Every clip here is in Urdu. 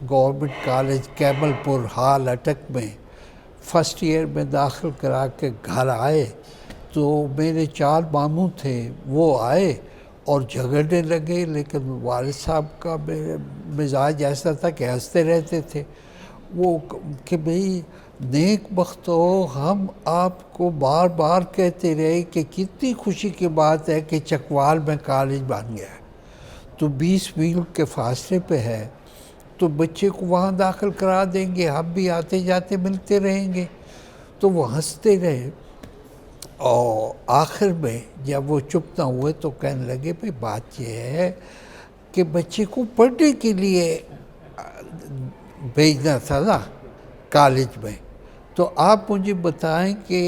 گورنمنٹ کالج کیمل پور ہال اٹک میں فرسٹ ایئر میں داخل کرا کے گھر آئے تو میرے 4 ماموں تھے، وہ آئے اور جھگڑنے لگے، لیکن والد صاحب کا مزاج ایسا تھا کہ ہنستے رہتے تھے۔ وہ کہ بھئی نیک بخت ہو، ہم آپ کو بار بار کہتے رہے کہ کتنی خوشی کی بات ہے کہ چکوال میں کالج بن گیا ہے، تو 20 میل کے فاصلے پہ ہے، تو بچے کو وہاں داخل کرا دیں گے، ہم بھی آتے جاتے ملتے رہیں گے۔ تو وہ ہنستے رہے، اور آخر میں جب وہ چپ نہ ہوئے تو کہنے لگے بھئی بات یہ ہے کہ بچے کو پڑھنے کے لیے بھیجنا تھا نا کالج میں، تو آپ مجھے بتائیں کہ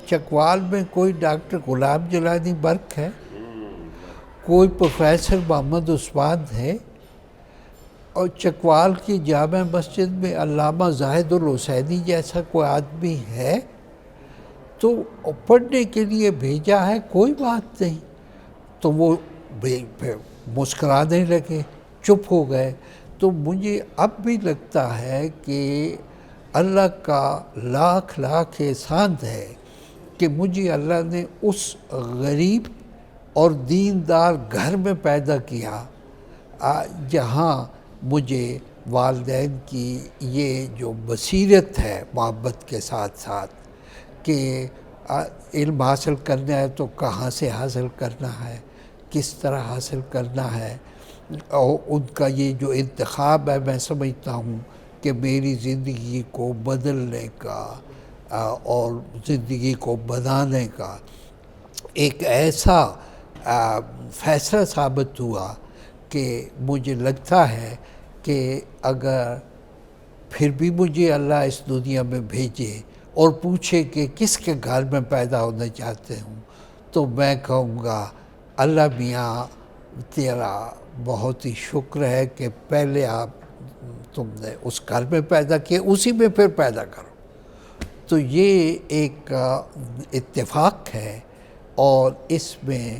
چکوال میں کوئی ڈاکٹر غلام جیلانی برق ہے، کوئی پروفیسر محمد عثمان ہے، اور چکوال کی جامع مسجد میں علامہ زاہد الحسینی جیسا کوئی آدمی ہے، تو پڑھنے کے لیے بھیجا ہے، کوئی بات نہیں۔ تو وہ مسکرانے لگے، چپ ہو گئے۔ تو مجھے اب بھی لگتا ہے کہ اللہ کا لاکھ لاکھ احسان ہے کہ مجھے اللہ نے اس غریب اور دیندار گھر میں پیدا کیا جہاں مجھے والدین کی یہ جو بصیرت ہے محبت کے ساتھ ساتھ کہ علم حاصل کرنا ہے تو کہاں سے حاصل کرنا ہے، کس طرح حاصل کرنا ہے، اور ان کا یہ جو انتخاب ہے میں سمجھتا ہوں کہ میری زندگی کو بدلنے کا اور زندگی کو بنانے کا ایک ایسا فیصلہ ثابت ہوا کہ مجھے لگتا ہے کہ اگر پھر بھی مجھے اللہ اس دنیا میں بھیجے اور پوچھے کہ کس کے گھر میں پیدا ہونا چاہتے ہوں، تو میں کہوں گا اللہ میاں تیرا بہت ہی شکر ہے کہ پہلے تم نے اس گھر میں پیدا کیا، اسی میں پھر پیدا کرو۔ تو یہ ایک اتفاق ہے، اور اس میں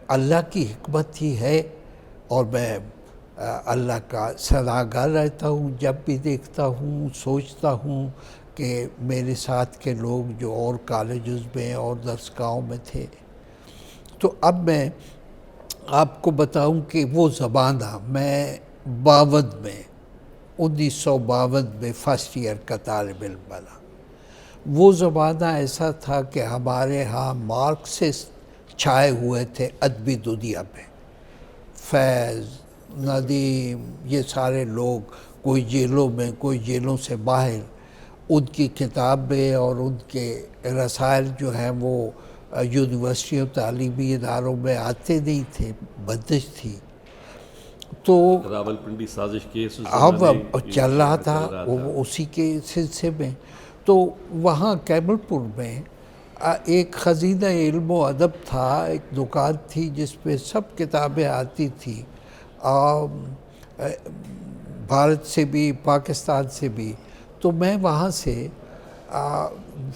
اللہ کی حکمت ہی ہے، اور میں اللہ کا ثناءگار رہتا ہوں جب بھی دیکھتا ہوں، سوچتا ہوں کہ میرے ساتھ کے لوگ جو اور کالجز میں اور درسگاہوں میں تھے۔ تو اب میں آپ کو بتاؤں کہ وہ زمانہ میں 1952 میں فرسٹ ایئر کا طالب علم بنا، وہ زمانہ ایسا تھا کہ ہمارے ہاں مارکسسٹ چھائے ہوئے تھے ادبی دنیا میں، فیض، ندیم، یہ سارے لوگ، کوئی جیلوں میں، کوئی جیلوں سے باہر، ان کی کتابیں اور ان کے رسائل جو ہیں وہ یونیورسٹیوں تعلیمی اداروں میں آتے نہیں تھے، بندش تھی۔ تو راولپنڈی سازش کیس اب چل رہا تھا اسی کے سلسلے میں، تو وہاں کیمل پور میں ایک خزینہ علم و ادب تھا، ایک دکان تھی جس پہ سب کتابیں آتی تھیں، بھارت سے بھی پاکستان سے بھی۔ تو میں وہاں سے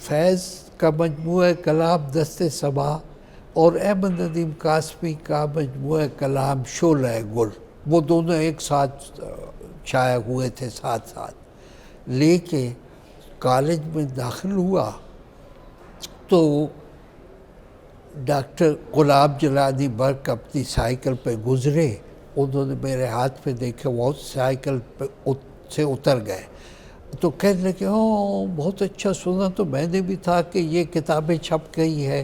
فیض کا مجموعہ کلام دست صبا اور احمد ندیم قاسمی کا مجموعہ کلام شعلہ گل، وہ دونوں ایک ساتھ شائع ہوئے تھے ساتھ ساتھ، لے کے کالج میں داخل ہوا تو ڈاکٹر غلام جیلانی برق اپنی سائیکل پہ گزرے، انہوں نے میرے ہاتھ پہ دیکھے، وہ سائیکل پہ سے اتر گئے، تو کہنے لگے بہت اچھا سنا تو میں نے بھی تھا کہ یہ کتابیں چھپ گئی ہے،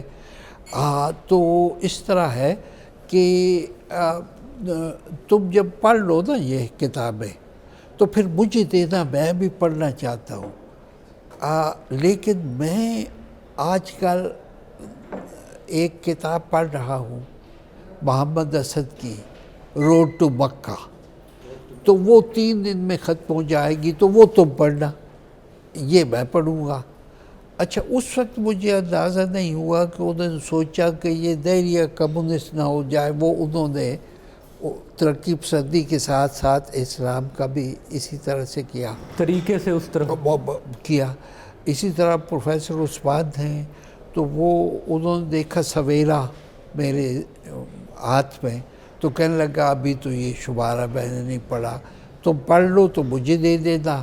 تو اس طرح ہے کہ تم جب پڑھ لو نا یہ کتابیں تو پھر مجھے دینا، میں بھی پڑھنا چاہتا ہوں۔ لیکن میں آج کل ایک کتاب پڑھ رہا ہوں محمد اسد کی، روڈ ٹو مکہ، تو وہ 3 دن میں ختم ہو جائے گی، تو وہ تم پڑھنا، یہ میں پڑھوں گا۔ اچھا، اس وقت مجھے اندازہ نہیں ہوا کہ انہوں نے سوچا کہ یہ دہریہ کمیونسٹ نہ ہو جائے، وہ انہوں نے ترقی پسندی کے ساتھ ساتھ اسلام کا بھی اسی طرح سے کیا، طریقے سے اس طرح کیا۔ اسی طرح پروفیسر عثمان ہیں، تو وہ انہوں نے دیکھا سویرا میرے ہاتھ میں، تو کہنے لگا ابھی تو یہ شمارہ میں نے نہیں پڑھا، تم پڑھ لو تو مجھے دے دینا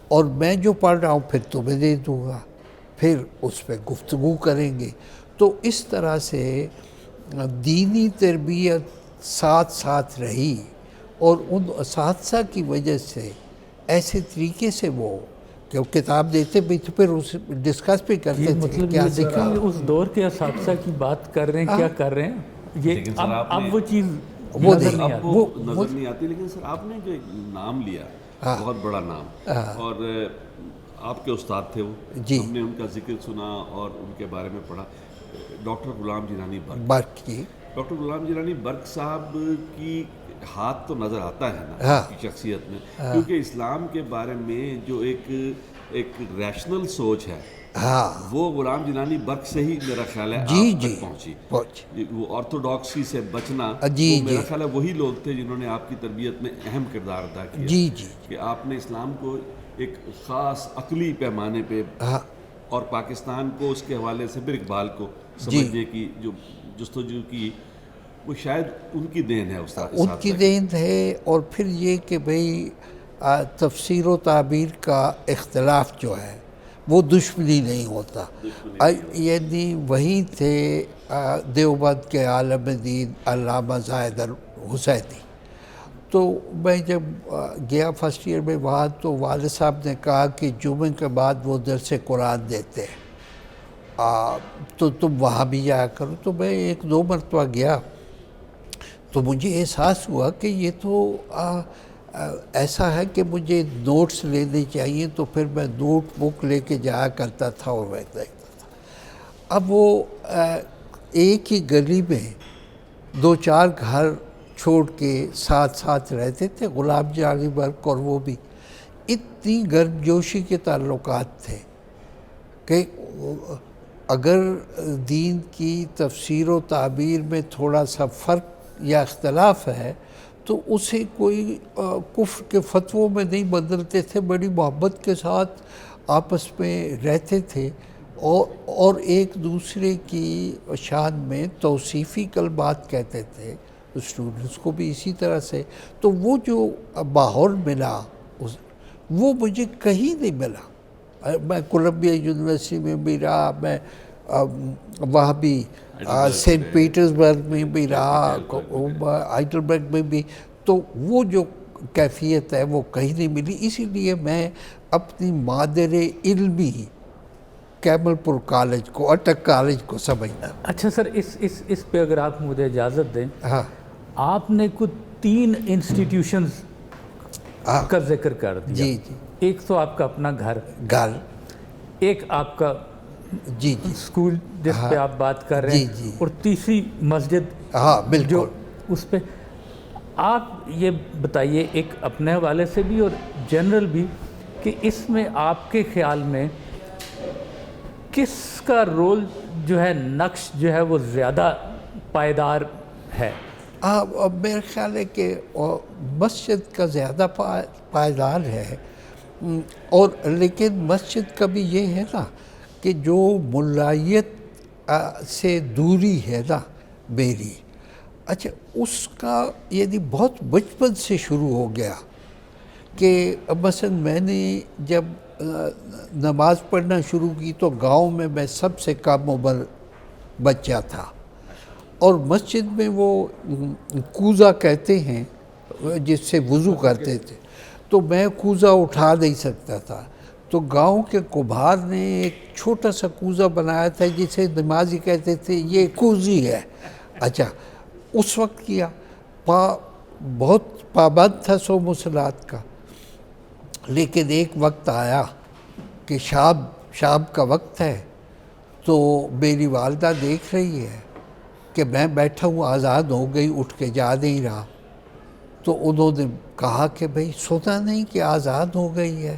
اور میں جو پڑھ رہا ہوں پھر تمہیں دے دوں گا، پھر اس پہ گفتگو کریں گے۔ تو اس طرح سے دینی تربیت ساتھ ساتھ رہی، اور ان اساتذہ کی وجہ سے ایسے طریقے سے وہ کہ وہ کتاب دیتے بھی تو پھر اس ڈسکس بھی کرتے تھے مطلب کیا یہ سیکھا۔ دیکھیں اس دور کے اساتذہ کی بات کر رہے ہیں، کیا کر رہے ہیں، یہ لیکن سر آپ اب نے- وہ چیز وہ نظر دیکھ- نہیں آپ آتی۔ کو نظر نہیں آتی، لیکن سر آپ نے جو ایک نام لیا بہت بڑا نام، اور آپ کے استاد تھے وہ، جی۔ ہم نے ان کا ذکر سنا اور ان کے بارے میں پڑھا، ڈاکٹر غلام جیلانی برق۔ بات کی ڈاکٹر غلام جیلانی برق صاحب کی ہاتھ تو نظر آتا ہے نا ہاں۔ آپ کی شخصیت میں، کیونکہ اسلام کے بارے میں جو ایک ریشنل سوچ ہے ہاں وہ غلام جیلانی برق سے ہی میرا خیال ہے جی آپ جی تک پہنچی۔ پہنچ وہ آرتھوڈاکسی سے بچنا، جی وہ میرا جی خیال ہے وہی لوگ تھے جنہوں نے آپ کی تربیت میں اہم کردار ادا کیا، جی جی کہ آپ نے اسلام کو ایک خاص عقلی پیمانے پہ ہاں اور پاکستان کو اس کے حوالے سے پھر اقبال کو سمجھنے کی جو جستجو کی، وہ شاید ان کی دین ہے استاد ان کی دین ہے۔ اور پھر یہ کہ بھئی تفسیر و تعبیر کا اختلاف جو ہے وہ دشمنی نہیں ہوتا، یعنی وہی تھے دیوبند کے عالم دین علامہ زاہد الحسینی۔ تو میں جب گیا فرسٹ ایئر میں وہاں تو والد صاحب نے کہا کہ جمعے کے بعد وہ درس قرآن دیتے ہیں، تو تم وہاں بھی جایا کرو۔ تو میں ایک دو مرتبہ گیا تو مجھے احساس ہوا کہ یہ تو ایسا ہے کہ مجھے نوٹس لینے چاہیے، تو پھر میں نوٹ بک لے کے جایا کرتا تھا اور میں دیکھتا تھا۔ اب وہ ایک ہی گلی میں دو چار گھر چھوڑ کے ساتھ ساتھ رہتے تھے، غلام جیلانی برق اور وہ بھی۔ اتنی گرم جوشی کے تعلقات تھے کہ اگر دین کی تفسیر و تعبیر میں تھوڑا سا فرق یا اختلاف ہے تو اسے کوئی کفر کے فتووں میں نہیں بدلتے تھے، بڑی محبت کے ساتھ آپس میں رہتے تھے، اور ایک دوسرے کی شان میں توصیفی کلمات کہتے تھے اسٹوڈنٹس کو بھی اسی طرح سے۔ تو وہ جو ماحول ملا وہ مجھے کہیں نہیں ملا۔ میں کولمبیا یونیورسٹی میں بھی رہا، میں وہاں بھی سینٹ پیٹرزبرگ میں بھی رہا، ہائیڈلبرگ میں بھی، تو وہ جو کیفیت ہے وہ کہیں نہیں ملی۔ اسی لیے میں اپنی مادر علمی کیمل پور کالج کو، اٹک کالج کو سمجھنا۔ اچھا سر، اس پہ اگر آپ مجھے اجازت دیں، ہاں آپ نے کچھ 3 انسٹیٹیوشنز کا ذکر کر دیا۔ جی جی، ایک تو آپ کا اپنا گھر، ایک آپ کا جی جی اسکول جس پہ آپ بات کر رہے ہیں، جی اور تیسری مسجد ہاں بالکل۔ جو اس پہ آپ یہ بتائیے ایک اپنے حوالے سے بھی اور جنرل بھی، کہ اس میں آپ کے خیال میں کس کا رول جو ہے، نقش جو ہے وہ زیادہ پائیدار ہے؟ اب میرا خیال ہے کہ مسجد کا زیادہ پائیدار ہے، اور لیکن مسجد کا بھی یہ ہے نا کہ جو ملائیت سے دوری ہے نا میری، اچھا اس کا یعنی بہت بچپن سے شروع ہو گیا کہ مثلا میں نے جب نماز پڑھنا شروع کی تو گاؤں میں میں سب سے کم عمر بچہ تھا، اور مسجد میں وہ کوزہ کہتے ہیں جس سے وضو کرتے تھے، تو میں کوزہ اٹھا نہیں سکتا تھا، تو گاؤں کے کمہار نے ایک چھوٹا سا کوزہ بنایا تھا جسے نمازی کہتے تھے یہ کوزی ہے۔ اچھا اس وقت کیا، بہت پابند تھا سو مصلات کا، لیکن ایک وقت آیا کہ شام کا وقت ہے، تو میری والدہ دیکھ رہی ہے کہ میں بیٹھا ہوں، آزاد ہو گئی، اٹھ کے جا نہیں رہا، تو انہوں نے کہا کہ بھئی سنا نہیں کہ آزاد ہو گئی ہے؟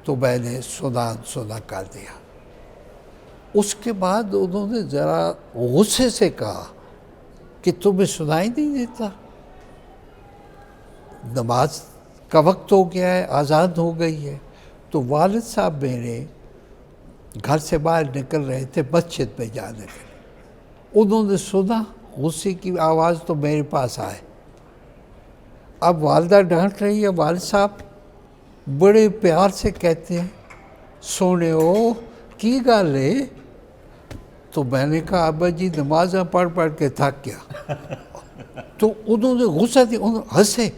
تو میں نے سنا کر دیا۔ اس کے بعد انہوں نے ذرا غصے سے کہا کہ تمہیں سنائی نہیں دیتا؟ نماز کا وقت ہو گیا ہے، آزاد ہو گئی ہے۔ تو والد صاحب میرے گھر سے باہر نکل رہے تھے مسجد میں جانے کے لیے، انہوں نے سنا غصے کی آواز تو میرے پاس آئے، اب والدہ ڈانٹ رہی ہے، والد صاحب بڑے پیار سے کہتے ہیں سونے ہو کی گل ہے؟ تو میں نے کہا ابا جی نمازاں پڑھ پڑھ کے تھک گیا۔ تو انہوں نے غصہ دیا، انہوں نے ہنسے،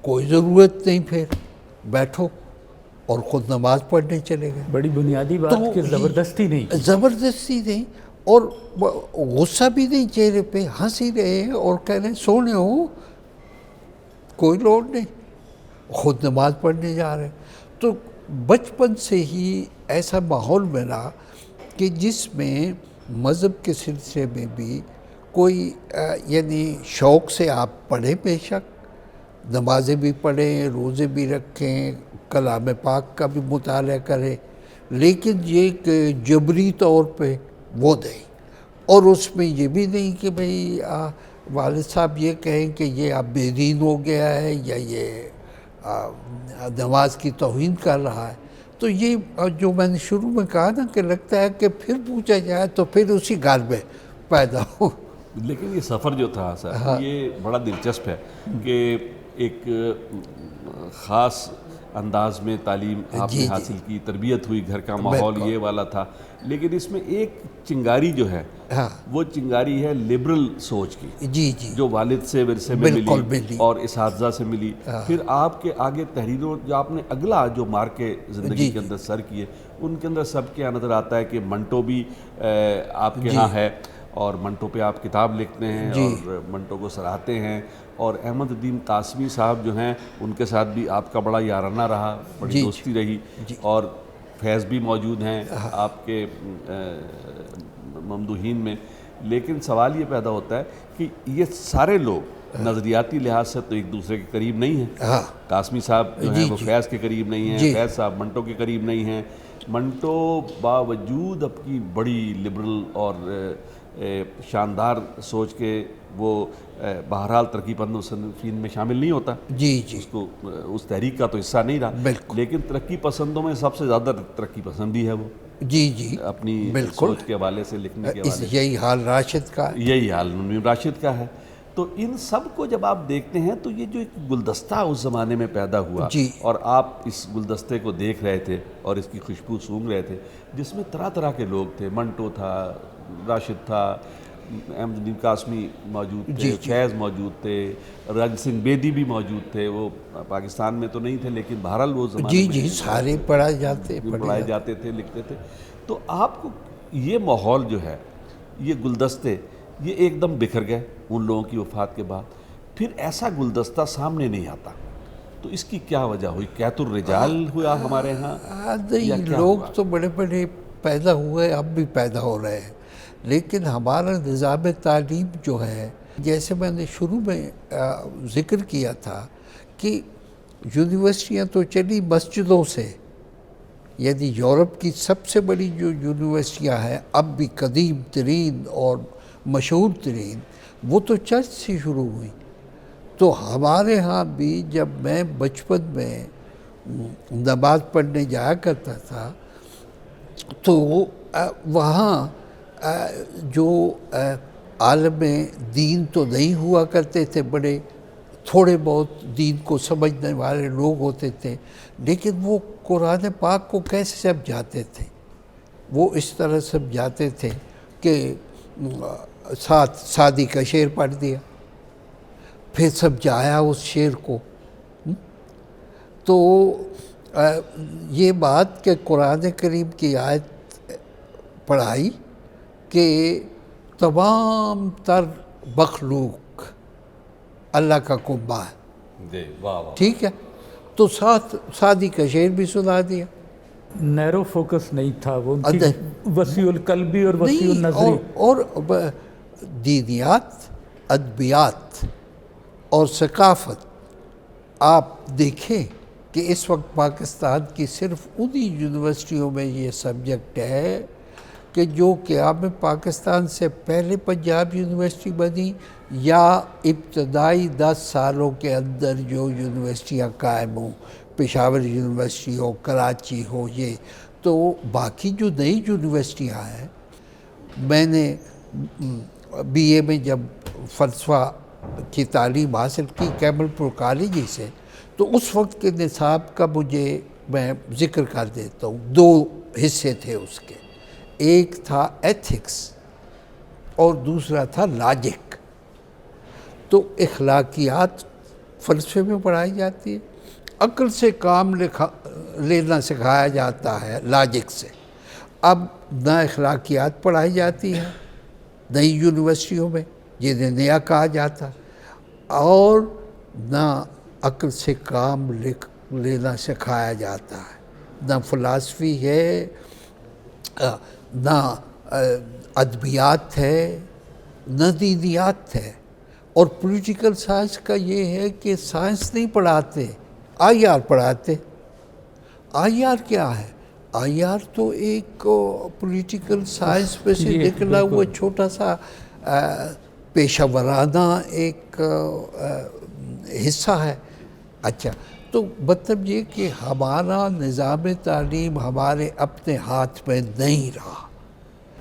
کوئی ضرورت نہیں، پھر بیٹھو، اور خود نماز پڑھنے چلے گئے۔ بڑی بنیادی بات کہ زبردستی نہیں، زبردستی نہیں، اور غصہ بھی نہیں چہرے پہ، ہنس ہی رہے ہیں اور کہہ رہے ہیں سونے ہو کوئی لوڑ نہیں، خود نماز پڑھنے جا رہے ہیں۔ تو بچپن سے ہی ایسا ماحول ملا کہ جس میں مذہب کے سلسلے میں بھی کوئی یعنی شوق سے آپ پڑھیں، بے شک نمازیں بھی پڑھیں، روزے بھی رکھیں، کلام پاک کا بھی مطالعہ کریں، لیکن یہ کہ جبری طور پہ وہ نہیں، اور اس میں یہ بھی نہیں کہ بھئی والد صاحب یہ کہیں کہ یہ اب بے دین ہو گیا ہے یا یہ نماز کی توہین کر رہا ہے۔ تو یہ جو میں نے شروع میں کہا نا کہ لگتا ہے کہ پھر پوچھا جائے تو پھر اسی گھر میں پیدا ہو۔ لیکن یہ سفر جو تھا سر یہ بڑا دلچسپ ہے کہ ایک خاص انداز میں تعلیم آپ نے حاصل کی، تربیت ہوئی، گھر کا ماحول یہ والا تھا، لیکن اس میں ایک چنگاری جو ہے وہ چنگاری ہے لبرل سوچ کی، جی جی، جو والد سے ورثے میں ملی اور اساتذہ سے ملی، پھر آپ کے آگے تحریروں جو آپ نے اگلا جو مارکے زندگی کے اندر سر کیے، ان کے اندر سب کے نظر آتا ہے کہ منٹو بھی آپ کے ہاں ہے، اور منٹو پہ آپ کتاب لکھتے ہیں اور منٹو کو سراہتے ہیں، اور احمد الدین قاسمی صاحب جو ہیں ان کے ساتھ بھی آپ کا بڑا یارانہ رہا، بڑی دوستی رہی، اور فیض بھی موجود ہیں آپ کے ممدوحین میں۔ لیکن سوال یہ پیدا ہوتا ہے کہ یہ سارے لوگ نظریاتی لحاظ سے تو ایک دوسرے کے قریب نہیں ہیں، قاسمی صاحب جو ہیں وہ فیض کے قریب نہیں ہیں، فیض صاحب منٹو کے قریب نہیں ہیں، منٹو باوجود اپنی بڑی لبرل اور شاندار سوچ کے وہ بہرحال ترقی پسند مصنفین میں شامل نہیں ہوتا، جی جی، اس کو اس تحریک کا تو حصہ نہیں رہا، لیکن ترقی پسندوں میں سب سے زیادہ ترقی پسندی ہے وہ، جی جی، اپنی سوچ کے حوالے سے، لکھنے کے حوالے سے، یہی حال راشد کا، یہی حال نعیم راشد کا ہے۔ تو ان سب کو جب آپ دیکھتے ہیں تو یہ جو ایک گلدستہ اس زمانے میں پیدا ہوا، اور آپ اس گلدستے کو دیکھ رہے تھے اور اس کی خوشبو سونگھ رہے تھے، جس میں طرح طرح کے لوگ تھے، منٹو تھا، راشد تھا، احمد الدین قاسمی موجود تھے، فیض موجود تھے، رنگ سنگھ بیدی بھی موجود تھے، وہ پاکستان میں تو نہیں تھے لیکن بہرحال وہ زمانے میں سارے پڑھائے جاتے تھے، لکھتے تھے۔ تو آپ کو یہ ماحول جو ہے، یہ گلدستے یہ ایک دم بکھر گئے ان لوگوں کی وفات کے بعد، پھر ایسا گلدستہ سامنے نہیں آتا، تو اس کی کیا وجہ ہوئی؟ قیت الرجال ہوا ہمارے ہاں؟ لوگ تو بڑے بڑے پیدا ہوئے، اب بھی پیدا ہو رہے ہیں، لیکن ہمارا نظام تعلیم جو ہے، جیسے میں نے شروع میں ذکر کیا تھا کہ یونیورسٹیاں تو چلی مسجدوں سے، یعنی یورپ کی سب سے بڑی جو یونیورسٹیاں ہیں اب بھی قدیم ترین اور مشہور ترین، وہ تو چرچ سے شروع ہوئی۔ تو ہمارے ہاں بھی جب میں بچپن میں نماز پڑھنے جایا کرتا تھا تو وہاں جو عالم دین تو نہیں ہوا کرتے تھے، بڑے تھوڑے بہت دین کو سمجھنے والے لوگ ہوتے تھے، لیکن وہ قرآن پاک کو کیسے سمجھاتے تھے؟ وہ اس طرح سمجھاتے تھے کہ سعدی کا شعر پڑھ دیا، پھر سمجھایا اس شعر کو۔ تو یہ بات کہ قرآن کریم کی آیت پڑھائی کہ تمام تر مخلوق اللہ کا کنبہ ہے، ٹھیک ہے، تو ساتھ سعدی کا شعر بھی سنا دیا۔ نیرو فوکس نہیں تھا وہ، وسیع القلبی اور وسیع النظری، اور دینیات، ادبیات اور ثقافت۔ آپ دیکھیں کہ اس وقت پاکستان کی صرف انہی یونیورسٹیوں میں یہ سبجیکٹ ہے کہ جو قیام پاکستان سے پہلے پنجاب یونیورسٹی بنی یا ابتدائی 10 سالوں کے اندر جو یونیورسٹیاں قائم ہوں، پشاور یونیورسٹی ہو، کراچی ہو، یہ تو باقی جو نئی یونیورسٹیاں ہیں، میں نے بی اے میں جب فلسفہ کی تعلیم حاصل کی کیمل پور کالج سے، تو اس وقت کے نصاب کا مجھے میں ذکر کر دیتا ہوں، 2 حصے تھے اس کے، ایک تھا ایتھکس اور دوسرا تھا لاجک۔ تو اخلاقیات فلسفے میں پڑھائی جاتی ہے، عقل سے کام لینا سکھایا جاتا ہے لاجک سے۔ اب نہ اخلاقیات پڑھائی جاتی ہیں نئی یونیورسٹیوں میں جنہیں نیا کہا جاتا، اور نہ عقل سے کام لینا سکھایا جاتا ہے، نہ فلسفی ہے، نہ ادبیات ہے، نہ دینیات ہے۔ اور پولیٹیکل سائنس کا یہ ہے کہ سائنس نہیں پڑھاتے، آئی آر پڑھاتے۔ آئی آر کیا ہے؟ آئی آر تو ایک پولیٹیکل سائنس پہ سے نکلا ہوا چھوٹا سا پیشہ ورانہ ایک حصہ ہے۔ اچھا، تو مطلب یہ کہ ہمارا نظام تعلیم ہمارے اپنے ہاتھ میں نہیں رہا۔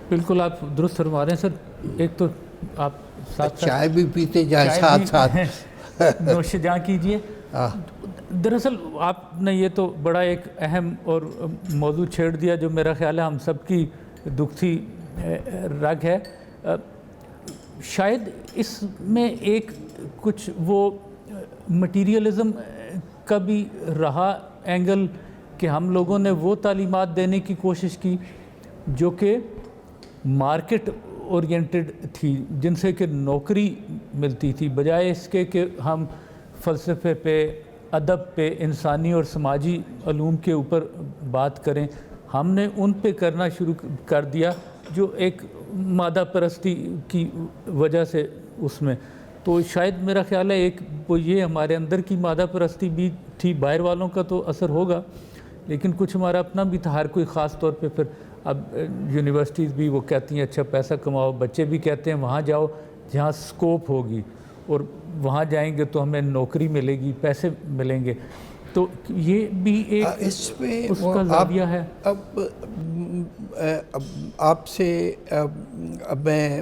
بالکل آپ درست فرما رہے ہیں سر۔ ایک تو آپ ساتھ چائے بھی پیتے جائیں ساتھ ساتھ، نوش جہاں کیجئے۔ دراصل آپ نے یہ تو بڑا ایک اہم اور موضوع چھیڑ دیا جو میرا خیال ہے ہم سب کی دکھتی رگ ہے۔ شاید اس میں ایک کچھ وہ مٹیریلزم کا بھی رہا اینگل کہ ہم لوگوں نے وہ تعلیمات دینے کی کوشش کی جو کہ مارکیٹ اورینٹڈ تھی، جن سے کہ نوکری ملتی تھی، بجائے اس کے کہ ہم فلسفے پہ، ادب پہ، انسانی اور سماجی علوم کے اوپر بات کریں۔ ہم نے ان پہ کرنا شروع کر دیا جو ایک مادہ پرستی کی وجہ سے اس میں، تو شاید میرا خیال ہے ایک وہ یہ ہمارے اندر کی مادہ پرستی بھی تھی، باہر والوں کا تو اثر ہوگا لیکن کچھ ہمارا اپنا بھی تھا۔ ہر کوئی خاص طور پہ پھر اب یونیورسٹیز بھی وہ کہتی ہیں اچھا پیسہ کماؤ، بچے بھی کہتے ہیں وہاں جاؤ جہاں سکوپ ہوگی، اور وہاں جائیں گے تو ہمیں نوکری ملے گی، پیسے ملیں گے۔ تو یہ بھی ایک اس میں اس کا زاویہ ہے۔ اب آپ سے میں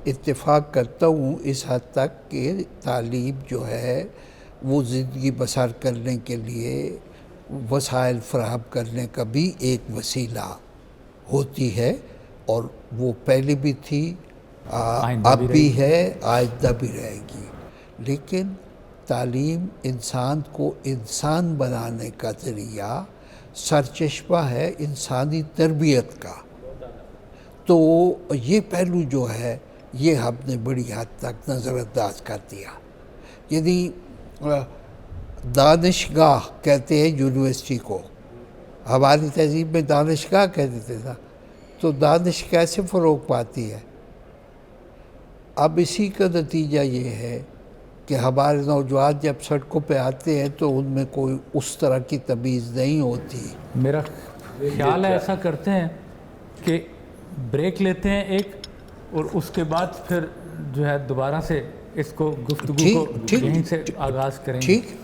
اتفاق کرتا ہوں اس حد تک کہ تعلیم جو ہے وہ زندگی بسر کرنے کے لیے وسائل فراہم کرنے کا بھی ایک وسیلہ ہوتی ہے، اور وہ پہلے بھی تھی، اب بھی ہے، آئندہ بھی رہے گی۔ لیکن تعلیم انسان کو انسان بنانے کا ذریعہ، سرچشمہ ہے انسانی تربیت کا۔ تو یہ پہلو جو ہے یہ ہم نے بڑی حد تک نظر انداز کر دیا۔ یعنی دانشگاہ کہتے ہیں یونیورسٹی کو، ہماری تہذیب میں دانشگاہ کہتے تھے نا، تو دانش کیسے فروغ پاتی ہے؟ اب اسی کا نتیجہ یہ ہے کہ ہمارے نوجوان جب سڑکوں پہ آتے ہیں تو ان میں کوئی اس طرح کی تمیز نہیں ہوتی۔ میرا خیال ہے ایسا کرتے ہیں کہ بریک لیتے ہیں ایک، اور اس کے بعد پھر جو ہے دوبارہ سے اس کو گفتگو کو یہیں سے آغاز کریں گے۔ ٹھیک۔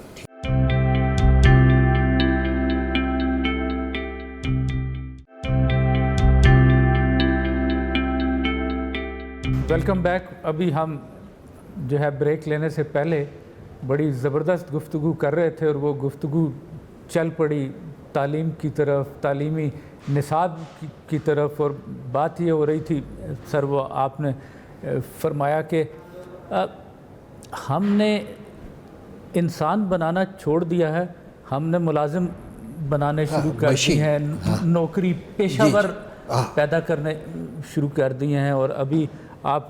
Welcome back. ابھی ہم جو ہے بریک لینے سے پہلے بڑی زبردست گفتگو کر رہے تھے، اور وہ گفتگو چل پڑی تعلیم کی طرف، تعلیمی نصاب کی طرف، اور بات یہ ہو رہی تھی سر، وہ آپ نے فرمایا کہ ہم نے انسان بنانا چھوڑ دیا ہے، ہم نے ملازم بنانے شروع کر دی ہیں، نوکری پیشہ ور پیدا کرنے شروع کر دیے ہیں۔ اور ابھی آپ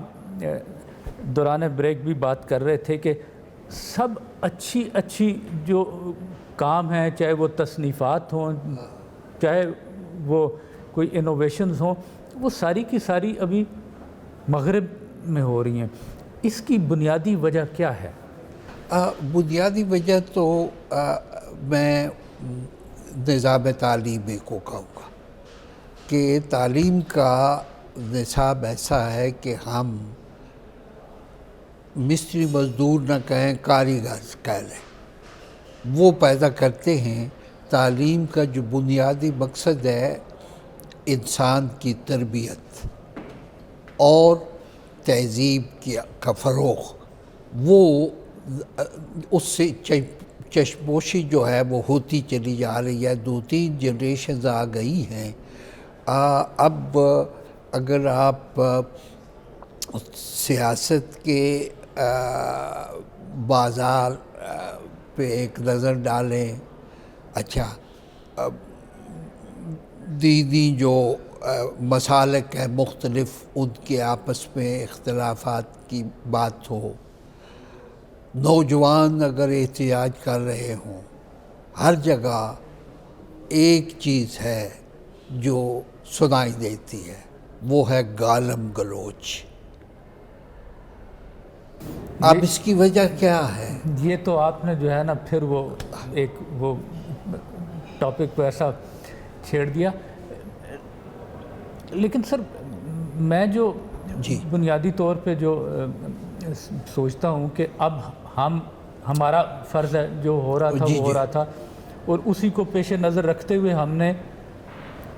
دوران بریک بھی بات کر رہے تھے کہ سب اچھی جو کام ہیں، چاہے وہ تصنیفات ہوں، چاہے وہ کوئی انوویشنز ہوں، وہ ساری کی ساری ابھی مغرب میں ہو رہی ہیں۔ اس کی بنیادی وجہ کیا ہے؟ بنیادی وجہ تو میں نظام تعلیمی کو کہوں گا کہ تعلیم کا نصاب ایسا ہے کہ ہم مستری مزدور نہ کہیں، کاریگر کہہ لیں، وہ پیدا کرتے ہیں۔ تعلیم کا جو بنیادی مقصد ہے انسان کی تربیت اور تہذیب کا فروغ، وہ اس سے چشموشی جو ہے وہ ہوتی چلی جا رہی ہے. 2-3 جنریشنز آ گئی ہیں. اب اگر آپ سیاست کے بازار پہ ایک نظر ڈالیں, اچھا دینی جو مسالک ہیں مختلف, ان کے آپس میں اختلافات کی بات ہو, نوجوان اگر احتجاج کر رہے ہوں, ہر جگہ ایک چیز ہے جو سنائی دیتی ہے, وہ ہے گالم گلوچ. اب اس کی وجہ کیا ہے؟ یہ تو آپ نے جو ہے نا پھر وہ ایک وہ ٹاپک کو ایسا چھیڑ دیا. لیکن سر میں جو بنیادی طور پہ جو سوچتا ہوں کہ اب ہمارا فرض ہے, جو ہو رہا تھا وہ ہو رہا تھا, اور اسی کو پیش نظر رکھتے ہوئے ہم نے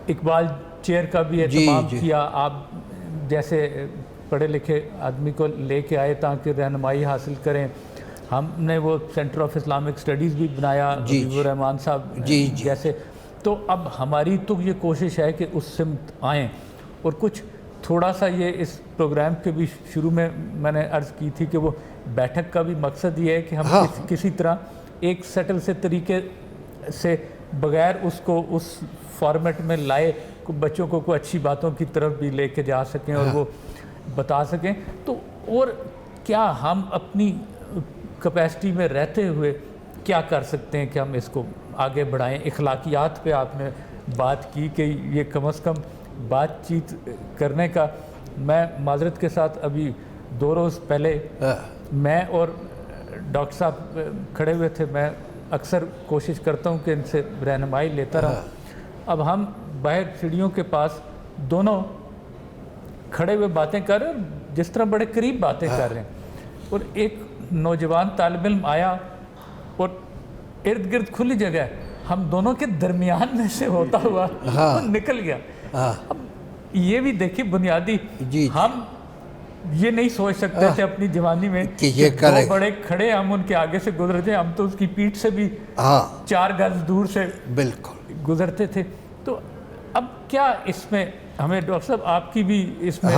اقبال چیئر کا بھی اہتمام کیا. آپ جیسے پڑھے لکھے آدمی کو لے کے آئے تاکہ رہنمائی حاصل کریں. ہم نے وہ سینٹر آف اسلامک اسٹڈیز بھی بنایا حبیب الرحمان صاحب جیسے. تو اب ہماری تو یہ کوشش ہے کہ اس سمت آئیں, اور کچھ تھوڑا سا یہ اس پروگرام کے بھی شروع میں نے عرض کی تھی کہ وہ بیٹھک کا بھی مقصد یہ ہے کہ ہم کسی طرح ایک سیٹل سے طریقے سے بغیر اس کو اس فارمیٹ میں لائے بچوں کو کوئی اچھی باتوں کی طرف بھی لے کے جا سکیں اور وہ بتا سکیں. تو اور کیا ہم اپنی کیپیسٹی میں رہتے ہوئے کیا کر سکتے ہیں کہ ہم اس کو آگے بڑھائیں. اخلاقیات پہ آپ نے بات کی کہ یہ کم از کم بات چیت کرنے کا. میں معذرت کے ساتھ ابھی 2 روز پہلے میں اور ڈاکٹر صاحب کھڑے ہوئے تھے. میں اکثر کوشش کرتا ہوں کہ ان سے رہنمائی لیتا رہوں. اب ہم باہر سیڑھیوں کے پاس دونوں کھڑے ہوئے باتیں کر رہے ہیں, جس طرح بڑے قریب باتیں کر رہے ہیں, اور ایک نوجوان طالب علم آیا اور ارد گرد کھلی جگہ ہے, ہم دونوں کے درمیان میں سے ہوتا ہوا نکل گیا. اب یہ بھی دیکھیے بنیادی ہم یہ نہیں سوچ سکتے تھے اپنی جوانی میں کہ 2 بڑے کھڑے ہم ان کے آگے سے گزرتے, ہم تو اس کی پیٹھ سے بھی 4 گز دور سے بالکل گزرتے تھے. تو اب کیا اس میں ہمیں ڈاکٹر صاحب آپ کی بھی اس میں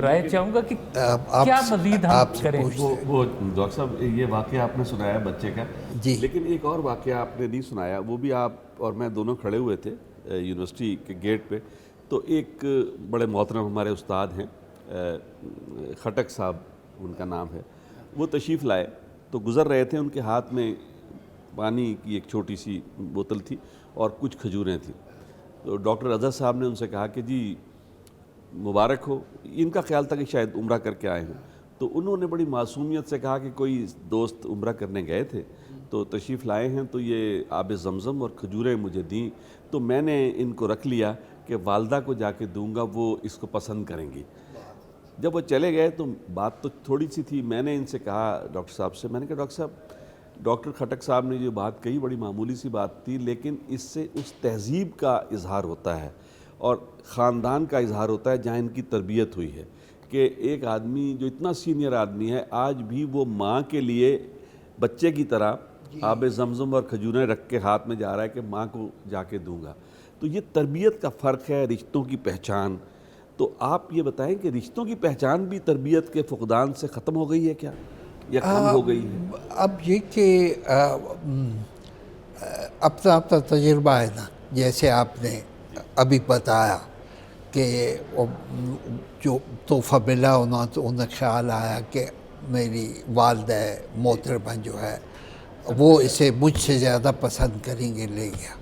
رائے چاہوں گا کہ کیا مزید ہم کریں. وہ ڈاکٹر صاحب یہ واقعہ آپ نے سنایا بچے کا, لیکن ایک اور واقعہ آپ نے نہیں سنایا. وہ بھی آپ اور میں دونوں کھڑے ہوئے تھے یونیورسٹی کے گیٹ پہ. تو ایک بڑے محترم ہمارے استاد ہیں, خٹک صاحب ان کا نام ہے, وہ تشریف لائے. تو گزر رہے تھے, ان کے ہاتھ میں پانی کی ایک چھوٹی سی بوتل تھی اور کچھ کھجوریں تھیں. تو ڈاکٹر اظہر صاحب نے ان سے کہا کہ جی مبارک ہو. ان کا خیال تھا کہ شاید عمرہ کر کے آئے ہیں. تو انہوں نے بڑی معصومیت سے کہا کہ کوئی دوست عمرہ کرنے گئے تھے تو تشریف لائے ہیں, تو یہ آب زمزم اور کھجوریں مجھے دیں, تو میں نے ان کو رکھ لیا کہ والدہ کو جا کے دوں گا, وہ اس کو پسند کریں گی. جب وہ چلے گئے تو بات تو تھوڑی سی تھی. میں نے ان سے کہا ڈاکٹر صاحب سے, میں نے کہا ڈاکٹر صاحب, ڈاکٹر خٹک صاحب نے جو بات کہی بڑی معمولی سی بات تھی, لیکن اس سے اس تہذیب کا اظہار ہوتا ہے اور خاندان کا اظہار ہوتا ہے جہاں ان کی تربیت ہوئی ہے. کہ ایک آدمی جو اتنا سینئر آدمی ہے, آج بھی وہ ماں کے لیے بچے کی طرح آب زمزم اور کھجوریں رکھ کے ہاتھ میں جا رہا ہے کہ ماں کو جا کے دوں گا. تو یہ تربیت کا فرق ہے, رشتوں کی پہچان. تو آپ یہ بتائیں کہ رشتوں کی پہچان بھی تربیت کے فقدان سے ختم ہو گئی ہے کیا, یا کم ہو گئی ہے؟ اب یہ کہ اپنا تجربہ ہے نا, جیسے آپ نے ابھی بتایا کہ جو تحفہ ملا انہیں خیال آیا کہ میری والدہ محترمہ جو ہے وہ اسے مجھ سے زیادہ پسند کریں گے, لے گیا.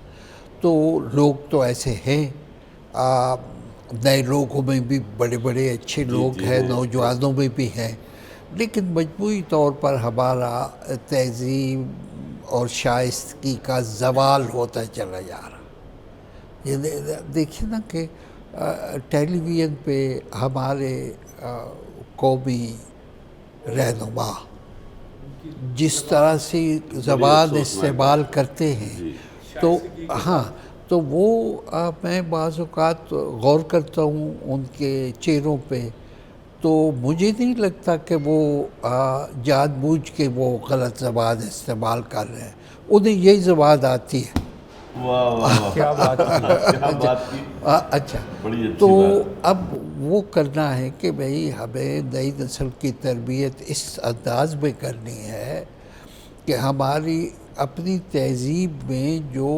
تو لوگ تو ایسے ہیں, نئے لوگوں میں بھی بڑے بڑے اچھے لوگ ہیں, نوجوانوں میں بھی ہیں, لیکن مجموعی طور پر ہمارا تہذیب اور شائستگی کا زوال ہوتا چلا جا رہا. یہ دیکھیں نا کہ ٹیلی ویژن پہ ہمارے قومی رہنما جس طرح سے زبان استعمال کرتے ہیں, تو تو وہ میں بعض اوقات غور کرتا ہوں ان کے چہروں پہ, تو مجھے نہیں لگتا کہ وہ جان بوجھ کے وہ غلط زبان استعمال کر رہے ہیں، انہیں یہی زبان آتی ہے۔ واہ واہ واہ، کیا بات کیا بات کی، اچھا، بڑی اچھی تو بات۔ اب وہ کرنا ہے کہ بھئی ہمیں نئی نسل کی تربیت اس انداز میں کرنی ہے کہ ہماری اپنی تہذیب میں جو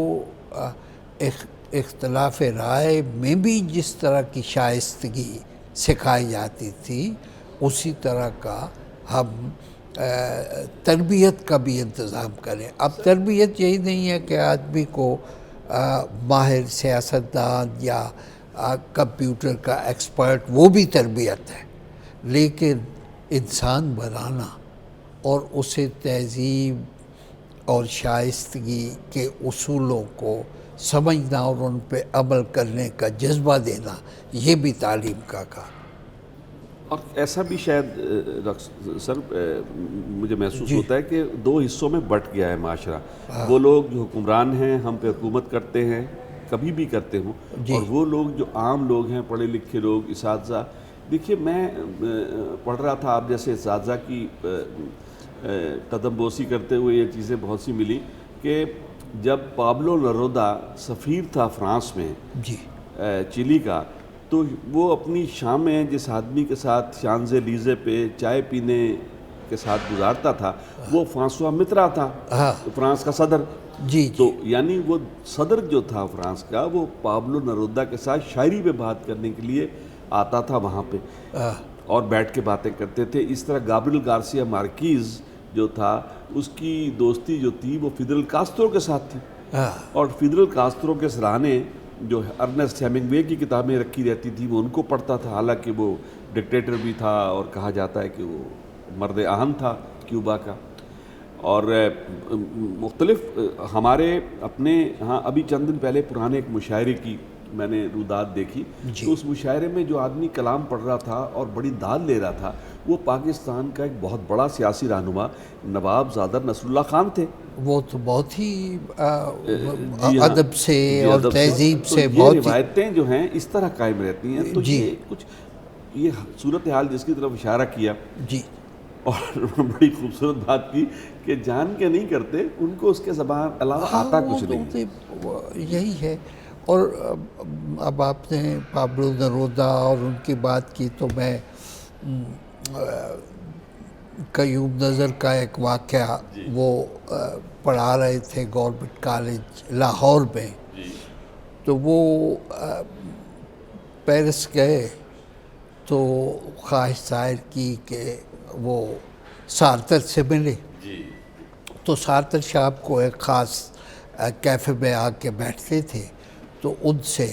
اختلاف رائے میں بھی جس طرح کی شائستگی سکھائی جاتی تھی، اسی طرح کا ہم تربیت کا بھی انتظام کریں۔ اب تربیت یہی نہیں ہے کہ آدمی کو ماہر سیاستدان یا کمپیوٹر کا ایکسپرٹ، وہ بھی تربیت ہے، لیکن انسان بنانا اور اسے تہذیب اور شائستگی کے اصولوں کو سمجھنا اور ان پہ عمل کرنے کا جذبہ دینا، یہ بھی تعلیم کا کام۔ اور ایسا بھی شاید سر مجھے محسوس ہوتا ہے کہ دو حصوں میں بٹ گیا ہے معاشرہ، وہ لوگ جو حکمران ہیں، ہم پہ حکومت کرتے ہیں، کبھی بھی کرتے ہوں، اور وہ لوگ جو عام لوگ ہیں، پڑھے لکھے لوگ، اساتذہ۔ دیکھیے میں پڑھ رہا تھا، آپ جیسے اساتذہ کی قدم بوسی کرتے ہوئے یہ چیزیں بہت سی ملی کہ جب پابلو نرودا سفیر تھا فرانس میں، جی، چلی کا، تو وہ اپنی شامیں جس آدمی کے ساتھ شانزے لیزے پہ چائے پینے کے ساتھ گزارتا تھا، وہ فرانسوا مترا تھا، فرانس کا صدر۔ جی، تو یعنی وہ صدر جو تھا فرانس کا، وہ پابلو نرودا کے ساتھ شاعری پہ بات کرنے کے لیے آتا تھا وہاں پہ، اور بیٹھ کے باتیں کرتے تھے۔ اس طرح گابریل گارسیا مارکیز جو تھا، اس کی دوستی جو تھی وہ فیدرل کاسترو کے ساتھ تھی، اور فیدرل کاسترو کے سرانے جو ارنسٹ ہیمنگوے کی کتابیں رکھی رہتی تھی، وہ ان کو پڑھتا تھا، حالانکہ وہ ڈکٹیٹر بھی تھا اور کہا جاتا ہے کہ وہ مرد اہم تھا کیوبا کا۔ اور مختلف ہمارے اپنے ہاں ابھی چند دن پہلے پرانے ایک مشاعرے کی میں نے روداد دیکھی، تو اس مشاعرے میں جو آدمی کلام پڑھ رہا تھا اور بڑی داد لے رہا تھا، وہ پاکستان کا ایک بہت بڑا سیاسی رہنما نواب زادہ نصر اللہ خان تھے۔ وہ تو بہت ہی ادب سے اور تہذیب سے یہ روایتیں جو ہیں اس طرح قائم رہتی ہیں۔ تو یہ کچھ یہ صورتحال جس کی طرف اشارہ کیا، جی، اور بڑی خوبصورت بات کی کہ جان کے نہیں کرتے، ان کو اس کے زبان علاوہ آتا کچھ نہیں۔ یہی ہے۔ اور اب آپ نے پابلو نرودا اور ان کی بات کی، تو میں قیوم نظر کا ایک واقعہ، وہ پڑھا رہے تھے گورنمنٹ کالج لاہور میں، تو وہ پیرس گئے تو خواہش ظاہر کی کہ وہ سارتر سے ملے، تو سارتر شام کو ایک خاص کیفے میں آ کے بیٹھتے تھے، تو ان سے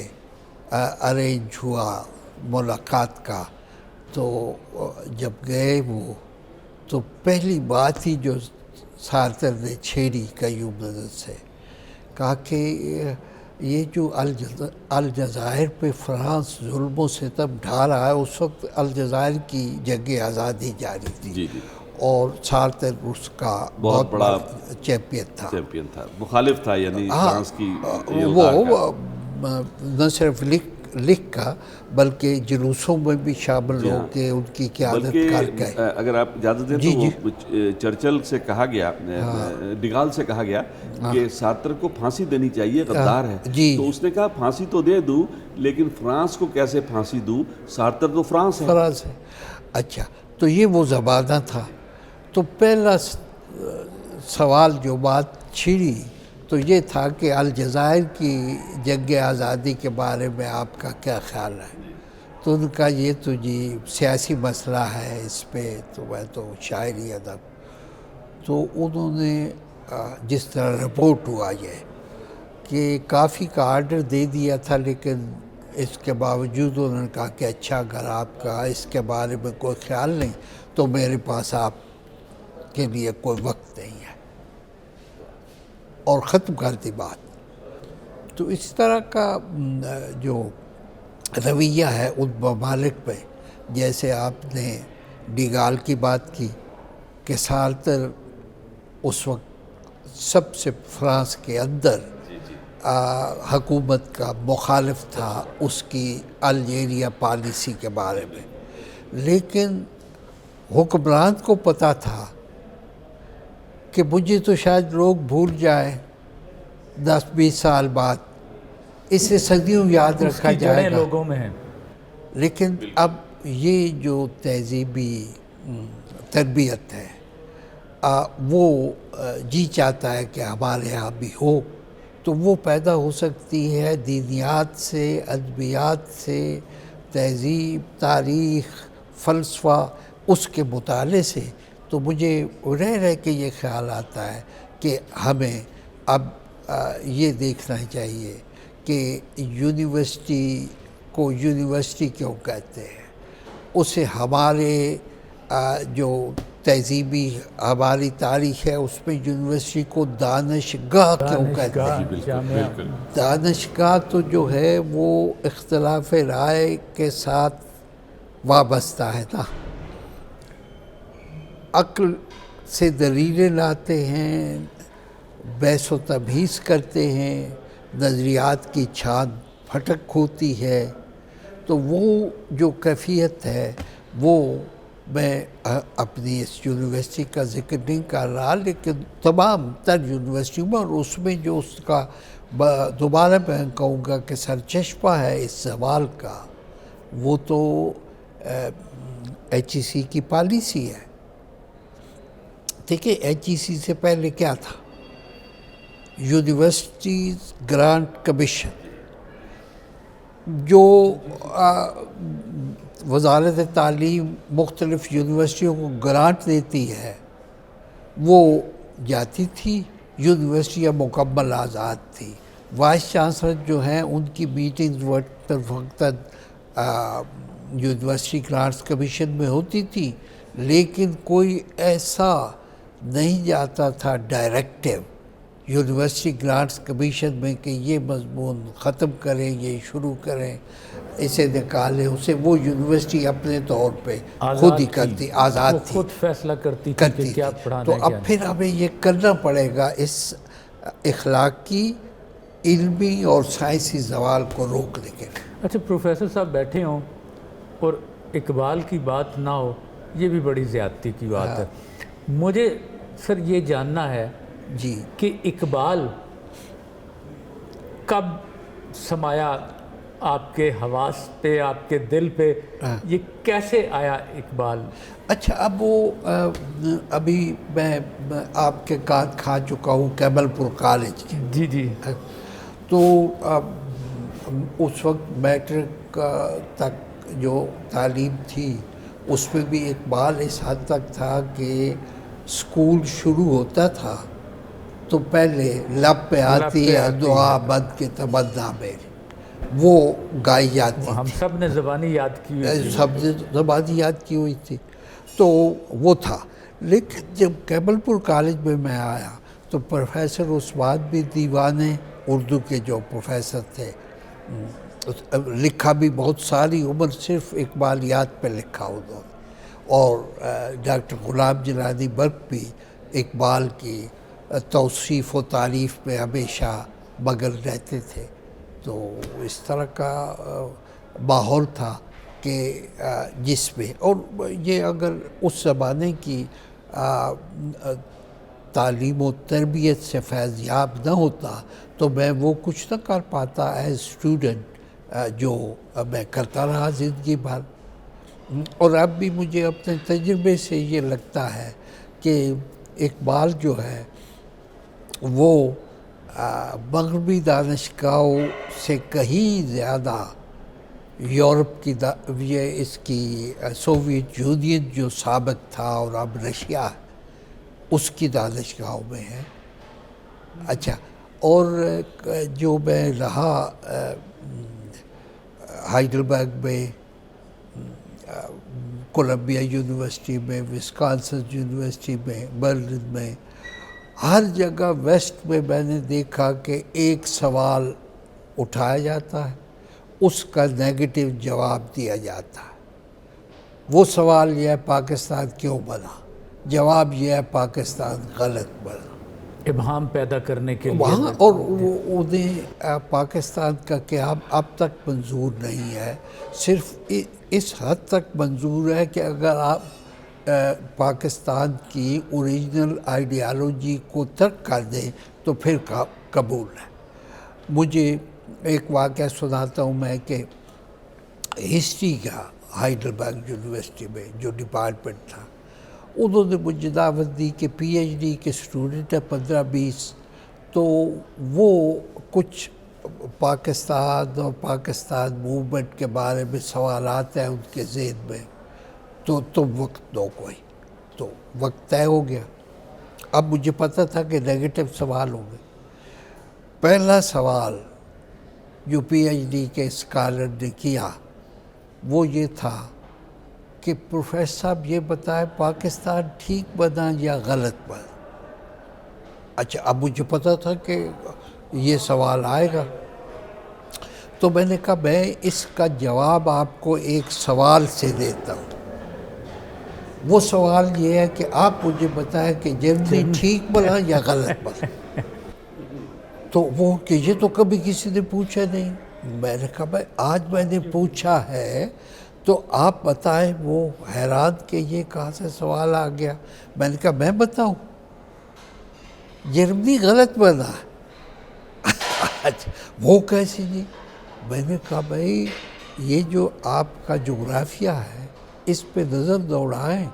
ارینج ہوا ملاقات کا۔ تو جب گئے وہ، تو پہلی بات ہی جو سارتر نے چھیڑی قیوم نظر سے، کہا کہ یہ جو الجزائر پہ فرانس ظلم و ستم ڈھا رہا ہے، اس وقت الجزائر کی جنگ آزادی جاری تھی، اور سارتر اس کا بہت بڑا چیمپئن تھا، مخالف تھا، یعنی فرانس کی وہ نہ صرف لکھ کا بلکہ جلوسوں میں بھی شامل ہو کے ان کی قیادت کر گئے۔ اگر آپ اجازت دیں تو وہ چرچل سے کہا گیا، ڈگال سے کہا گیا کہ سارتر کو پھانسی دینی چاہیے، غدار ہے، تو اس نے کہا پھانسی تو دے دوں، لیکن فرانس کو کیسے پھانسی دوں، سارتر تو فرانس ہے۔ اچھا، تو یہ وہ زمانہ تھا۔ تو پہلا سوال جو بات چھڑی تو یہ تھا کہ الجزائر کی جنگ آزادی کے بارے میں آپ کا کیا خیال ہے؟ تو ان کا یہ تو جی سیاسی مسئلہ ہے، اس پہ تو میں تو شاعری ادب۔ تو انہوں نے جس طرح رپورٹ ہوا یہ کہ کافی کا آرڈر دے دیا تھا، لیکن اس کے باوجود انہوں نے کہا کہ اچھا، اگر آپ کا اس کے بارے میں کوئی خیال نہیں تو میرے پاس آپ کے لیے کوئی وقت نہیں ہے، اور ختم کر دی بات۔ تو اس طرح کا جو رویہ ہے ان ممالک میں، جیسے آپ نے ڈیگال کی بات کی کہ سارتر اس وقت سب سے فرانس کے اندر حکومت کا مخالف تھا اس کی الجیریا پالیسی کے بارے میں، لیکن حکمران کو پتہ تھا کہ مجھے تو شاید لوگ بھول جائیں 10-20 سال بعد، اسے صدیوں یاد اس رکھا کی جائے جڑیں گا. لوگوں میں ہیں. لیکن اب یہ جو تہذیبی تربیت ہے وہ جی چاہتا ہے کہ ہمارے یہاں بھی ہو، تو وہ پیدا ہو سکتی ہے دینیات سے، ادبیات سے، تہذیب، تاریخ، فلسفہ، اس کے مطالعے سے. تو مجھے رہ کے یہ خیال آتا ہے کہ ہمیں اب یہ دیکھنا چاہیے کہ یونیورسٹی کو یونیورسٹی کیوں کہتے ہیں، اسے ہمارے جو تہذیبی ہماری تاریخ ہے اس میں یونیورسٹی کو دانشگاہ کیوں کہتے ہیں. دانشگاہ جامعہ. دانشگاہ تو جو ہے وہ اختلاف رائے کے ساتھ وابستہ ہے نا. عقل سے دلیلیں لاتے ہیں، بحث و تبحیث کرتے ہیں، نظریات کی چھان پھٹک ہوتی ہے. تو وہ جو کیفیت ہے وہ میں اپنی اس یونیورسٹی کا ذکر نہیں کر رہا، لیکن تمام تر یونیورسٹیوں میں، اور اس میں جو اس کا دوبارہ میں کہوں گا کہ سرچشمہ ہے اس سوال کا، وہ تو ایچ ای سی کی پالیسی ہے. دیکھیں ایچ ای سی سے پہلے کیا تھا؟ یونیورسٹیز گرانٹ کمیشن، جو وزارت تعلیم مختلف یونیورسٹیوں کو گرانٹ دیتی ہے، وہ جاتی تھی. یونیورسٹیاں مکمل آزاد تھی. وائس چانسلر جو ہیں ان کی میٹنگز وقتاً یونیورسٹی گرانٹس کمیشن میں ہوتی تھی، لیکن کوئی ایسا نہیں جاتا تھا ڈائریکٹیو یونیورسٹی گرانٹس کمیشن میں کہ یہ مضمون ختم کریں، یہ شروع کریں، اسے نکالیں اسے. وہ یونیورسٹی اپنے طور پہ خود ہی کرتی، آزاد تھی، خود فیصلہ کرتی تھی کہ کیا پڑھانا تو ہے. اب پھر ہمیں یہ کرنا پڑے گا اس اخلاقی، علمی اور سائنسی زوال کو روکنے کے لیے. اچھا پروفیسر صاحب بیٹھے ہوں اور اقبال کی بات نہ ہو، یہ بھی بڑی زیادتی کی بات ہے. مجھے سر یہ جاننا ہے جی کہ اقبال کب سمایا آپ کے حواس پہ، آپ کے دل پہ؟ یہ کیسے آیا اقبال؟ اچھا، اب وہ ابھی میں آپ کے کہاں کھا چکا ہوں کیمل پور کالج کے. جی جی. تو اس وقت میٹرک تک جو تعلیم تھی اس میں بھی اقبال اس حد تک تھا کہ اسکول شروع ہوتا تھا تو پہلے لب پہ آتی ہے دعا بند کے تمنا میری، وہ گائی جاتی. ہم سب نے زبانی یاد کی ہوئی، سب نے زبانی یاد کی ہوئی تھی، تو وہ تھا. لیکن جب کیمل پور کالج میں میں آیا تو پروفیسر عثمان بھی دیوانے اردو کے جو پروفیسر تھے، لکھا بھی بہت ساری عمر صرف اقبالیات پہ لکھا انہوں نے، اور ڈاکٹر غلام جیلانی برق بھی اقبال کی توصیف و تعریف میں ہمیشہ مگن رہتے تھے. تو اس طرح کا ماحول تھا کہ جس میں، اور یہ اگر اس زمانے کی تعلیم و تربیت سے فیض یاب نہ ہوتا تو میں وہ کچھ نہ کر پاتا ایز اسٹوڈنٹ جو میں کرتا رہا زندگی بھر. اور اب بھی مجھے اپنے تجربے سے یہ لگتا ہے کہ اقبال جو ہے وہ مغربی دانشگاہوں سے کہیں زیادہ یورپ کی یہ اس کی سوویت یونین جو سابق تھا اور اب رشیا اس کی دانشگاہوں میں ہے. اچھا، اور جو میں رہا ہائیڈلبرگ میں، کولمبیا یونیورسٹی میں، وسکانسن یونیورسٹی میں، برلن میں، ہر جگہ ویسٹ میں نے دیکھا کہ ایک سوال اٹھایا جاتا ہے، اس کا نیگیٹو جواب دیا جاتا ہے. وہ سوال یہ ہے پاکستان کیوں بنا، جواب یہ ہے پاکستان غلط بنا. ابہام پیدا کرنے کے لیے وہاں، اور انہیں پاکستان کا قیام اب تک منظور نہیں ہے. صرف اس حد تک منظور ہے کہ اگر آپ پاکستان کی اوریجنل آئیڈیالوجی کو ترک کر دیں تو پھر قبول ہے۔ مجھے ایک واقعہ سناتا ہوں میں کہ ہسٹری کا ہائیڈلبرگ یونیورسٹی میں جو ڈپارٹمنٹ تھا، انہوں نے مجھے دعوت دی کہ پی ایچ ڈی کے اسٹوڈنٹ ہے 15-20، تو وہ کچھ پاکستان اور پاکستان موومنٹ کے بارے میں سوالات ہیں ان کے ذہن میں، تو تم وقت دو کوئی، تو وقت طے ہو گیا۔ اب مجھے پتہ تھا کہ نیگیٹو سوال ہوں گے۔ پہلا سوال جو پی ایچ ڈی کے اسکالر نے کیا وہ یہ تھا کہ پروفیسر صاحب یہ بتائیں پاکستان ٹھیک بنا یا غلط بنا؟ اچھا، اب مجھے پتہ تھا کہ یہ سوال آئے گا، تو میں نے کہا میں اس کا جواب آپ کو ایک سوال سے دیتا ہوں۔ وہ سوال یہ ہے کہ آپ مجھے بتائیں کہ جرمنی ٹھیک بنا یا غلط بنا؟ تو وہ کہ یہ تو کبھی کسی نے پوچھا نہیں۔ میں نے کہا بھائی آج میں نے پوچھا ہے تو آپ بتائیں۔ وہ حیران کہ یہ کہاں سے سوال آ گیا۔ میں نے کہا میں بتاؤں، جرمنی غلط بنا ہے۔ وہ کیسے نہیں؟ میں نے کہا بھائی یہ جو آپ کا جغرافیہ ہے اس پہ نظر دوڑائیں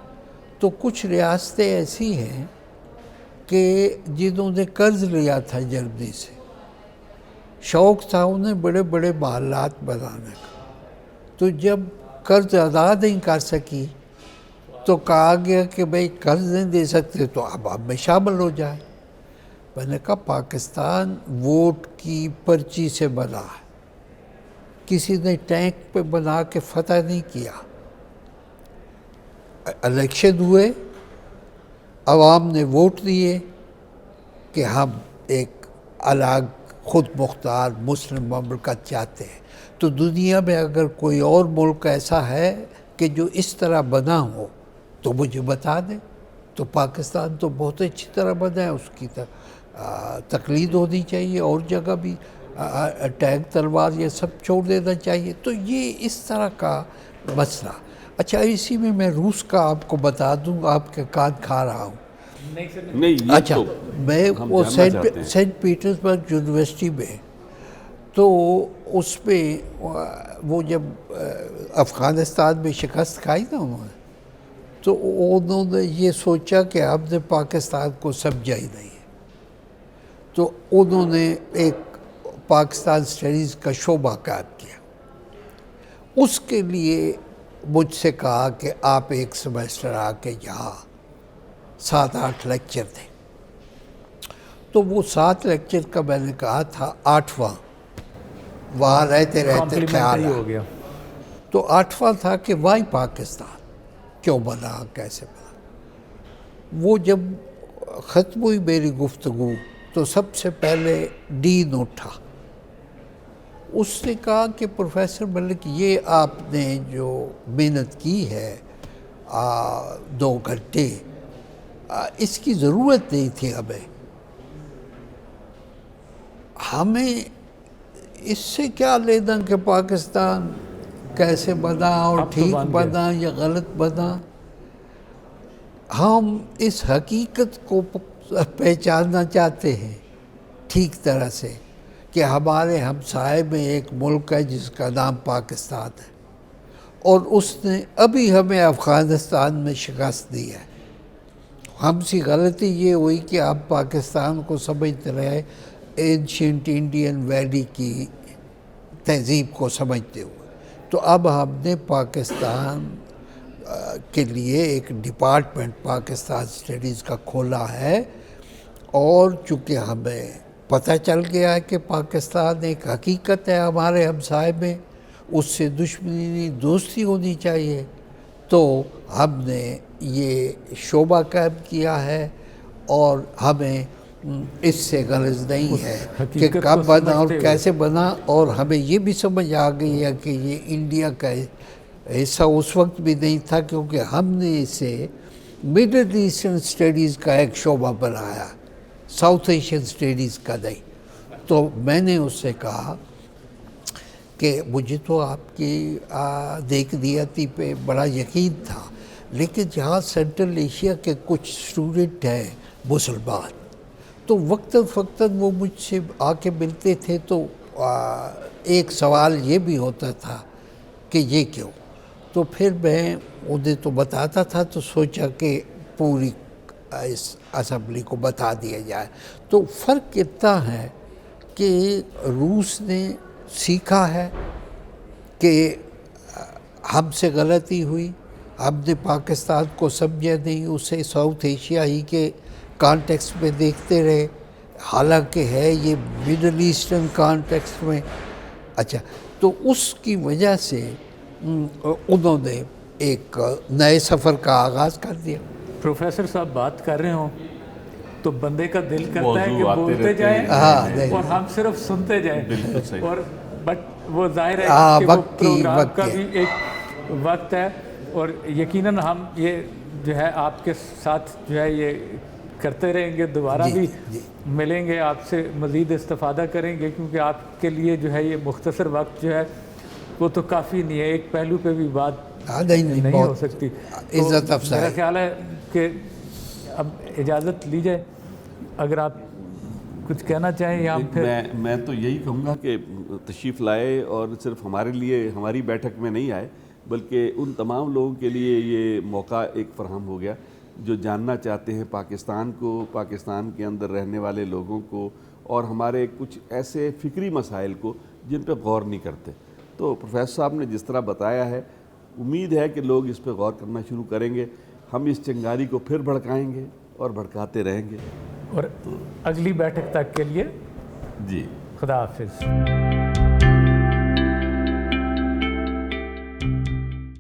تو کچھ ریاستیں ایسی ہیں کہ جنہوں نے قرض لیا تھا جرمنی سے، شوق تھا انہیں بڑے بڑے محلات بنانے کا، تو جب قرض ادا نہیں کر سکی تو کہا گیا کہ بھئی قرض نہیں دے سکتے تو اب آپ میں شامل ہو جائیں۔ میں نے کہا پاکستان ووٹ کی پرچی سے بنا ہے، کسی نے ٹینک پہ بنا کے فتح نہیں کیا۔ الیکشن ہوئے، عوام نے ووٹ دیے کہ ہم ایک الگ خود مختار مسلم مملکت چاہتے ہیں۔ تو دنیا میں اگر کوئی اور ملک ایسا ہے کہ جو اس طرح بنا ہو تو مجھے بتا دیں۔ تو پاکستان تو بہت اچھی طرح بنا ہے، اس کی تقلید ہونی چاہیے، اور جگہ بھی ٹینک تلوار یہ سب چھوڑ دینا چاہیے۔ تو یہ اس طرح کا مسئلہ۔ اچھا، اسی میں روس کا آپ کو بتا دوں، آپ کے کان کھا رہا ہوں۔ نہیں یہ اچھا، تو میں ہم وہ جاننا چاہتے ہیں۔ سینٹ پیٹرزبرگ یونیورسٹی میں، تو اس پہ وہ جب افغانستان میں شکست کھائی نا انہوں نے، تو انہوں نے یہ سوچا کہ ہم نے پاکستان کو سمجھا ہی نہیں، تو انہوں نے ایک پاکستان اسٹڈیز کا شعبہ قائم کیا۔ اس کے لیے مجھ سے کہا کہ آپ ایک سیمسٹر آ کے یہاں 7-8 لیکچر دیں۔ تو وہ 7 لیکچر کا میں نے کہا تھا 8واں وہاں رہتے رہتے خیال ہو گیا۔ تو 8واں تھا کہ وائی پاکستان کیوں بنا، کیسے بنا۔ وہ جب ختم ہوئی میری گفتگو تو سب سے پہلے ڈین اٹھا، اس نے کہا کہ پروفیسر ملک یہ آپ نے جو محنت کی ہے 2 گھنٹے، اس کی ضرورت نہیں تھی ہمیں اس سے کیا لینا کہ پاکستان کیسے بنا اور ٹھیک بنا یا غلط بنا۔ ہم اس حقیقت کو پہچاننا چاہتے ہیں ٹھیک طرح سے کہ ہمارے ہمسائے میں ایک ملک ہے جس کا نام پاکستان ہے، اور اس نے ابھی ہمیں افغانستان میں شکست دی ہے۔ ہم سی غلطی یہ ہوئی کہ ہم پاکستان کو سمجھتے رہے اینشینٹ انڈین ویلی کی تہذیب کو سمجھتے ہوئے۔ تو اب ہم نے پاکستان کے لیے ایک ڈپارٹمنٹ پاکستان اسٹڈیز کا کھولا ہے، اور چونکہ ہمیں پتہ چل گیا ہے کہ پاکستان ایک حقیقت ہے ہمارے ہمسائے میں، اس سے دشمنی نہیں دوستی ہونی چاہیے، تو ہم نے یہ شعبہ قائم کیا ہے، اور ہمیں اس سے غرض نہیں ہے کہ کب بنا اور کیسے بنا، اور ہمیں یہ بھی سمجھ آ گئی ہے کہ یہ انڈیا کا حصہ اس وقت بھی نہیں تھا، کیونکہ ہم نے اسے مڈل ایسٹرن اسٹڈیز کا ایک شعبہ بنایا، ساؤتھ ایشین اسٹڈیز کا نہیں۔ تو میں نے اس سے کہا کہ مجھے تو آپ کی دیکھ دیتی پہ بڑا یقین تھا، لیکن جہاں سینٹرل ایشیا کے کچھ اسٹوڈنٹ ہیں مسلمان، تو وقتاً فوقتاً وہ مجھ سے آ کے ملتے تھے، تو ایک سوال یہ بھی ہوتا تھا کہ یہ کیوں؟ تو پھر میں انہیں تو بتاتا تھا، تو سوچا کہ پوری اس اسمبلی کو بتا دیا جائے۔ تو فرق اتنا ہے کہ روس نے سیکھا ہے کہ ہم سے غلطی ہوئی، ہم نے پاکستان کو سمجھا نہیں، اسے ساؤتھ ایشیا ہی کے کانٹیکسٹ میں دیکھتے رہے، حالانکہ ہے یہ مڈل ایسٹرن کانٹیکسٹ میں۔ اچھا، تو اس کی وجہ سے انہوں نے ایک نئے سفر کا آغاز کر دیا۔ پروفیسر صاحب بات کر رہے ہوں تو بندے کا دل کرتا ہے کہ موضوع آتے بولتے رہتے جائیں ہیں۔ اور ہم صرف سنتے جائیں، بالکل صحیح۔ اور بٹ وہ ظاہر ہے کہ وہ وقت کی پروگرام وقت کا ہے۔ بھی ایک وقت ہے، اور یقیناً ہم یہ جو ہے آپ کے ساتھ جو ہے یہ کرتے رہیں گے، دوبارہ جی، بھی جی۔ ملیں گے، آپ سے مزید استفادہ کریں گے، کیونکہ آپ کے لیے جو ہے یہ مختصر وقت جو ہے وہ تو کافی نہیں ہے، ایک پہلو پہ بھی بات نہیں ہو سکتی۔ عزت افزائی۔ میرا خیال ہے کہ اب اجازت لی جائے، اگر آپ کچھ کہنا چاہیں یا پھر میں تو یہی کہوں گا کہ تشریف لائے، اور صرف ہمارے لیے ہماری بیٹھک میں نہیں آئے، بلکہ ان تمام لوگوں کے لیے یہ موقع ایک فراہم ہو گیا جو جاننا چاہتے ہیں پاکستان کو، پاکستان کے اندر رہنے والے لوگوں کو، اور ہمارے کچھ ایسے فکری مسائل کو جن پہ غور نہیں کرتے۔ تو پروفیسر صاحب نے جس طرح بتایا ہے، امید ہے کہ لوگ اس پہ غور کرنا شروع کریں گے، ہم اس چنگاری کو پھر بھڑکائیں گے اور بھڑکاتے رہیں گے۔ اور اگلی بیٹھک تک کے لیے جی، خدا حافظ۔